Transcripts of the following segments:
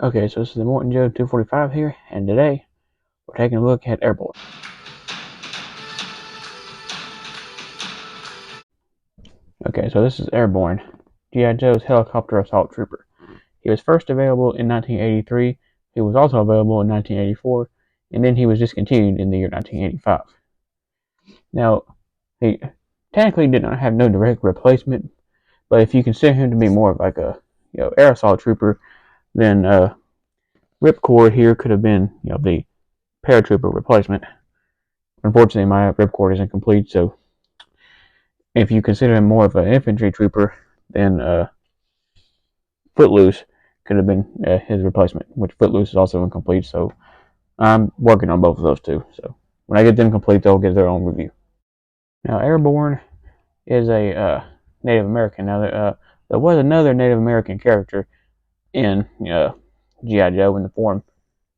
Okay, so this is the Morton Joe 245 here, and today we're taking a look at Airborne. Okay, so this is Airborne, G.I. Joe's helicopter assault trooper. He was first available in 1983, he was also available in 1984, and then he was discontinued in the year 1985. Now, he technically did not have no direct replacement, but if you consider him to be more of like a air assault trooper, then Ripcord here could have been the paratrooper replacement. Unfortunately, my ripcord isn't complete, so if you consider him more of an infantry trooper, then Footloose could have been his replacement, which Footloose is also incomplete, so I'm working on both of those too. So when I get them complete, they'll get their own review. Now, Airborne is a Native American. Now, there was another Native American character in G.I. Joe in the form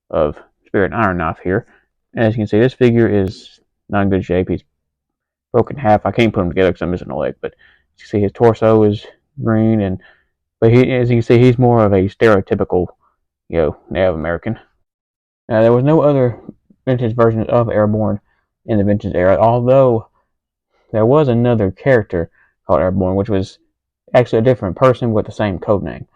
of Spirit Iron Knife here. And as you can see, this figure is not in good shape. He's broken in half. I can't put him together because I'm missing a leg, but you can see his torso is green, but as you can see, he's more of a stereotypical, Native American. Now, there was no other vintage version of Airborne in the vintage era, although there was another character called Airborne, which was actually a different person with the same code name.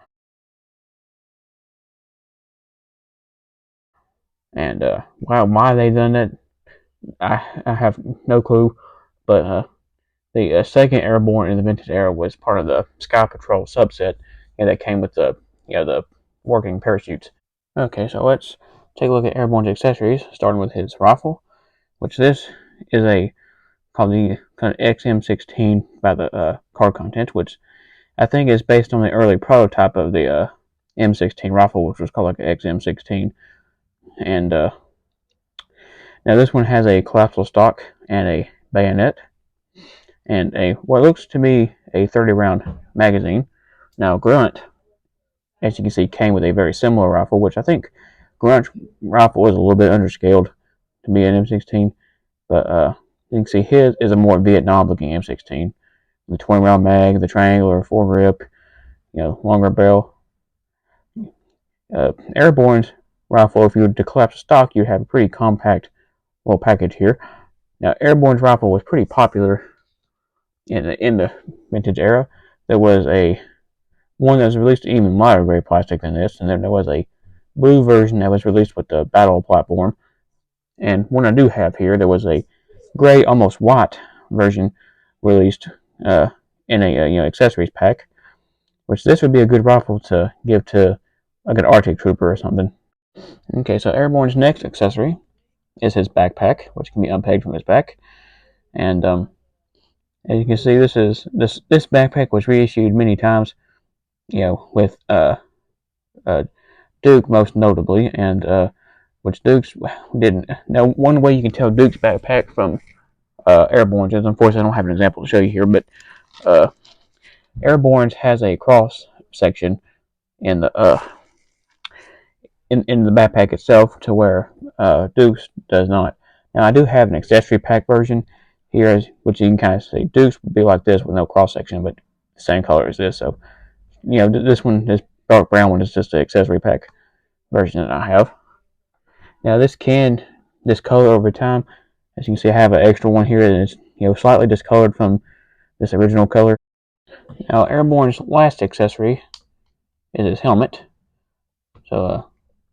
And why they done that, I have no clue. But the second Airborne in the vintage era was part of the Sky Patrol subset, and that came with the the working parachutes. Okay, so let's take a look at Airborne's accessories, starting with his rifle, which this is called the kind of XM16 by the card content, which I think is based on the early prototype of the M16 rifle, which was called like XM16. And now this one has a collapsible stock and a bayonet, and what looks to be a 30-round magazine. Now, Grunt, as you can see, came with a very similar rifle, which I think Grunt's rifle is a little bit underscaled to be an M16, but you can see his is a more Vietnam-looking M16. The 20-round mag, the triangular foregrip, longer barrel. Airborne's rifle, if you were to collapse the stock, you'd have a pretty compact little package here. Now, Airborne's rifle was pretty popular in the vintage era. There was one that was released in even lighter gray plastic than this, and then there was a blue version that was released with the battle platform. And one I do have here, there was a gray, almost white version released in a accessories pack, which this would be a good rifle to give to like an Arctic trooper or something. Okay, so Airborne's next accessory is his backpack, which can be unpegged from his back, and as you can see, this backpack was reissued many times, with Duke most notably, and which Duke's didn't. Now, one way you can tell Duke's backpack from Airborne's is, unfortunately, I don't have an example to show you here, but Airborne's has a cross section in the in the backpack itself, to where Duke's does not. Now, I do have an accessory pack version here, which you can kind of see. Duke's would be like this with no cross section, but the same color as this. So, this dark brown one is just the accessory pack version that I have. Now, this can discolor over time. As you can see, I have an extra one here that is slightly discolored from this original color. Now, Airborne's last accessory is his helmet. So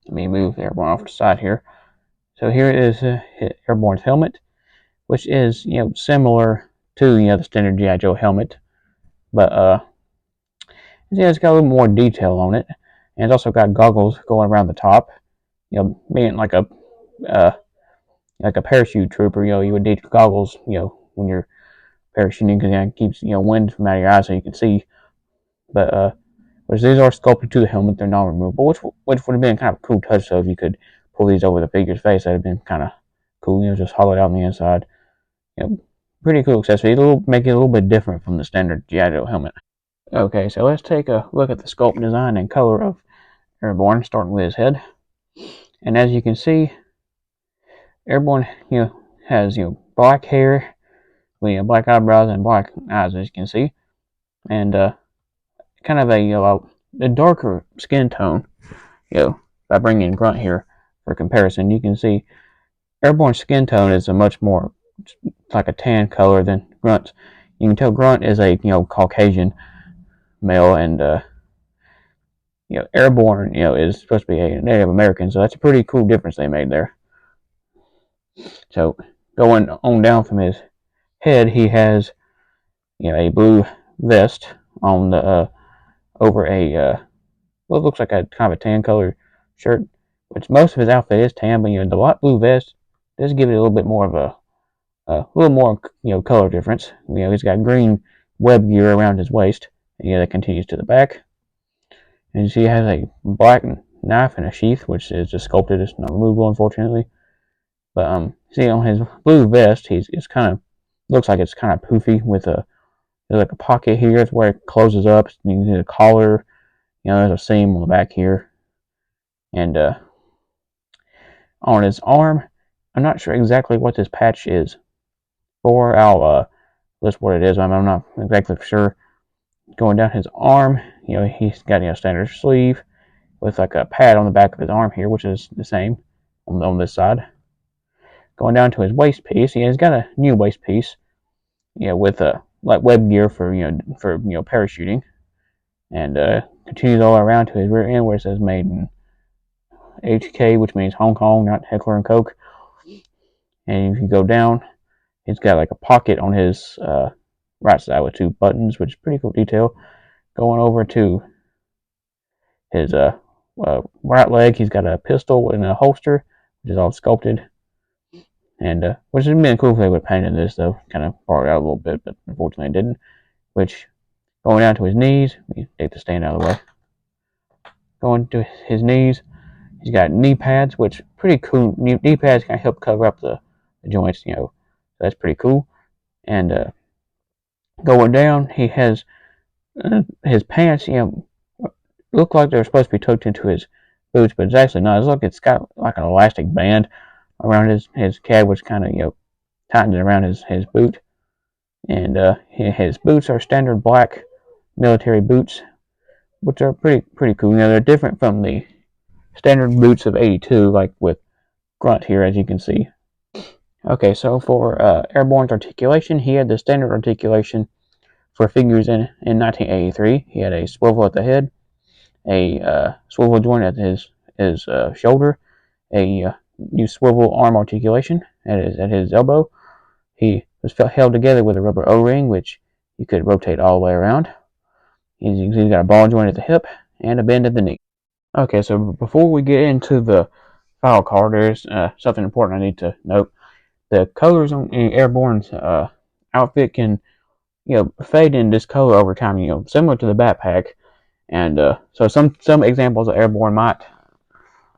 let me move Airborne off to the side here. So here is Airborne's helmet, which is similar to the standard G.I. Joe helmet, but it's got a little more detail on it, and it's also got goggles going around the top. Being like a parachute trooper, you would need goggles, when you're parachuting, because it keeps wind from out of your eyes so you can see. But which these are sculpted to the helmet, they're non-removable, which would have been kind of a cool touch. So if you could pull these over the figure's face, that'd have been kind of cool. Just hollowed out on the inside. Pretty cool accessory. Make it a little bit different from the standard G.I. Joe helmet. Okay, so let's take a look at the sculpt design and color of Airborne, starting with his head. And as you can see, Airborne, has black hair, with black eyebrows and black eyes, as you can see, and kind of a darker skin tone, by bringing in Grunt here for comparison, you can see Airborne's skin tone is a much more like a tan color than Grunt's. You can tell Grunt is a Caucasian male, and Airborne is supposed to be a Native American, so that's a pretty cool difference they made there. So going on down from his head, he has a blue vest on the over a what looks like a kind of a tan color shirt, which most of his outfit is tan, but the light blue vest does give it a little bit more of a little more color difference. He's got green web gear around his waist, and that continues to the back. And you see he has a black knife in a sheath, which is just sculpted. It's not removable, unfortunately. But see on his blue vest, it's kind of looks like it's kind of poofy with there's like a pocket here. It's where it closes up. You can see the collar. There's a seam on the back here, and on his arm, I'm not sure exactly what this patch is for. I'll list what it is. I'm not exactly sure. Going down his arm, he's got a standard sleeve with like a pad on the back of his arm here, which is the same on this side. Going down to his waist piece, he's got a new waist piece, with like web gear for parachuting, and continues all around to his rear end where it says made in HK, which means Hong Kong, not Heckler and Koch. And if you go down, he's got like a pocket on his right side with two buttons, which is pretty cool detail. Going over to his right leg, he's got a pistol in a holster, which is all sculpted. And which would have been cool if they would have painted this, though. Kind of brought it out a little bit, but unfortunately it didn't. Which, going down to his knees, we take the stand out of the way. Going to his knees, he's got knee pads, which pretty cool. Knee pads can help cover up the joints, so that's pretty cool. And going down, he has his pants, look like they're supposed to be tucked into his boots, but it's actually not. It's got like an elastic band around his calf, which kind of tightens it around his boot. And his boots are standard black military boots, which are pretty cool. They're different from the standard boots of '82, like with Grunt here, as you can see. Okay, so for Airborne's articulation, he had the standard articulation for figures in 1983. He had a swivel at the head, a swivel joint at his shoulder, a new swivel arm articulation at his elbow. He was held together with a rubber O-ring, which you could rotate all the way around. He's got a ball joint at the hip and a bend at the knee. Okay, so before we get into the file card, there's something important I need to note. The colors on Airborne's outfit can fade and discolor over time, similar to the backpack. And so some examples of Airborne might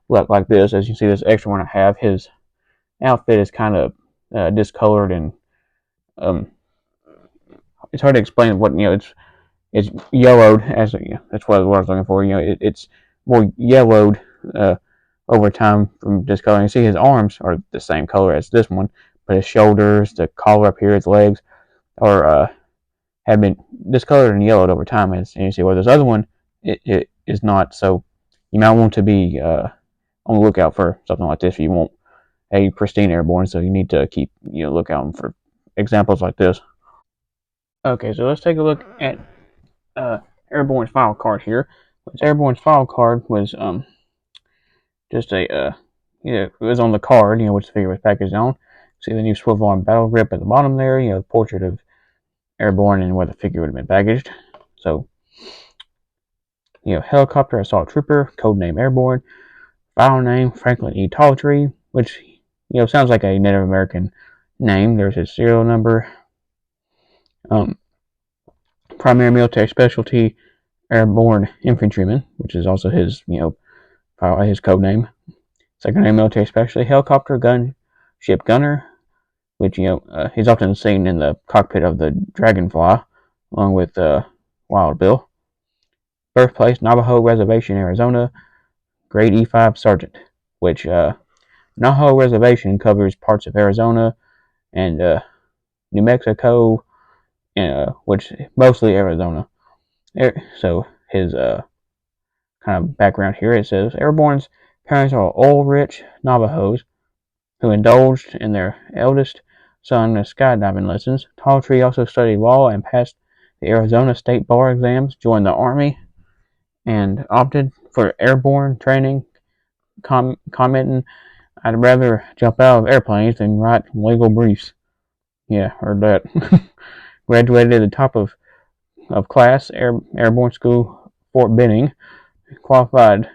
look like this. As you see, this extra one I have, his outfit is kind of discolored, and it's hard to explain what it's yellowed as that's what I was looking for. It's more yellowed over time from discoloring. You see his arms are the same color as this one, but his shoulders, the collar up here, his legs are have been discolored and yellowed over time. And you see where this other one it is not. So you might want to be on the lookout for something like this. You want a pristine Airborne, so you need to keep lookout for examples like this. Okay, so let's take a look at Airborne's file card here. Airborne's file card was just a it was on the card, which the figure was packaged on. See the new swivel arm battle grip at the bottom there, the portrait of Airborne and where the figure would have been packaged. So, helicopter assault trooper, codename Airborne, file name Franklin E. Talltree, which sounds like a Native American name. There's his serial number. Primary military specialty Airborne infantryman, which is also his his code name. Secondary military specialty helicopter gunship gunner, which he's often seen in the cockpit of the Dragonfly, along with Wild Bill. Birthplace Navajo Reservation, Arizona. Grade E5 sergeant, which Navajo Reservation covers parts of Arizona and New Mexico, which mostly Arizona. So his kind of background here, it says Airborne's Parents are oil-rich Navajos who indulged in their eldest son's skydiving lessons. Talltree also studied law and passed the Arizona State Bar exams, joined the Army, and opted for airborne training, commenting, "I'd rather jump out of airplanes than write legal briefs." Yeah, heard that. Graduated at the top of class, Airborne School, Fort Benning. Qualified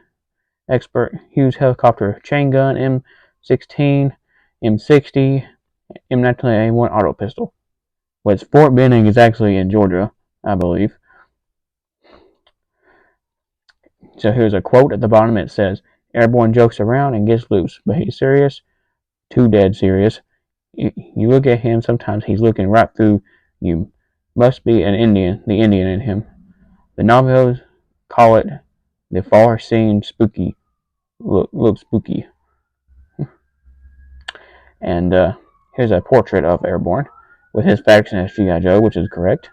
expert, Hughes helicopter chain gun, M16, M60, M19A1 auto pistol. Which Fort Benning is actually in Georgia, I believe. So here's a quote at the bottom. It says, "Airborne jokes around and gets loose, but he's serious, too dead serious. You look at him, sometimes he's looking right through you. Must be an Indian, the Indian in him. The Navajos call it the far-seen spooky, look spooky." And here's a portrait of Airborne with his faction as G.I. Joe, which is correct.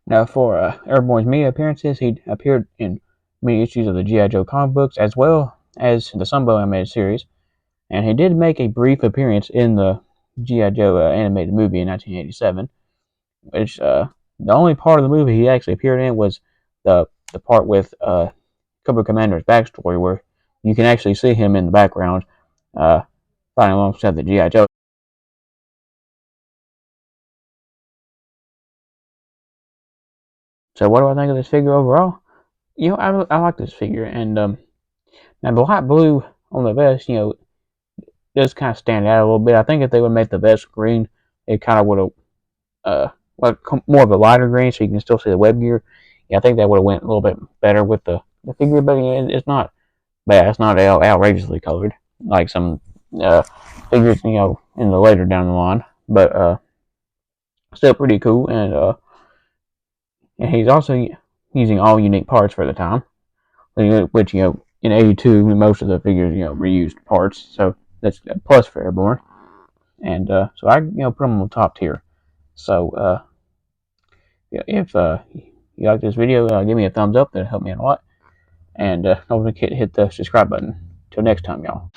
Now, for Airborne's media appearances, he appeared in many issues of the G.I. Joe comic books as well as the Sunbow animated series, and he did make a brief appearance in the G.I. Joe animated movie in 1987, which the only part of the movie he actually appeared in was the part with Cobra Commander's backstory, where you can actually see him in the background fighting alongside the G.I. Joe. So what do I think of this figure overall? I like this figure, and now the light blue on the vest, does kind of stand out a little bit. I think if they would make the vest green, it kind of would have like more of a lighter green, so you can still see the web gear. Yeah, I think that would have went a little bit better with the figure, but it's not bad. It's not outrageously colored like some figures, in the later down the line, but still pretty cool. And he's also using all unique parts for the time, which in '82 most of the figures reused parts, so that's a plus for Airborne. And so I put them on the top tier. So if you like this video, give me a thumbs up. That'll help me out a lot. And don't forget to hit the subscribe button. Till next time, y'all.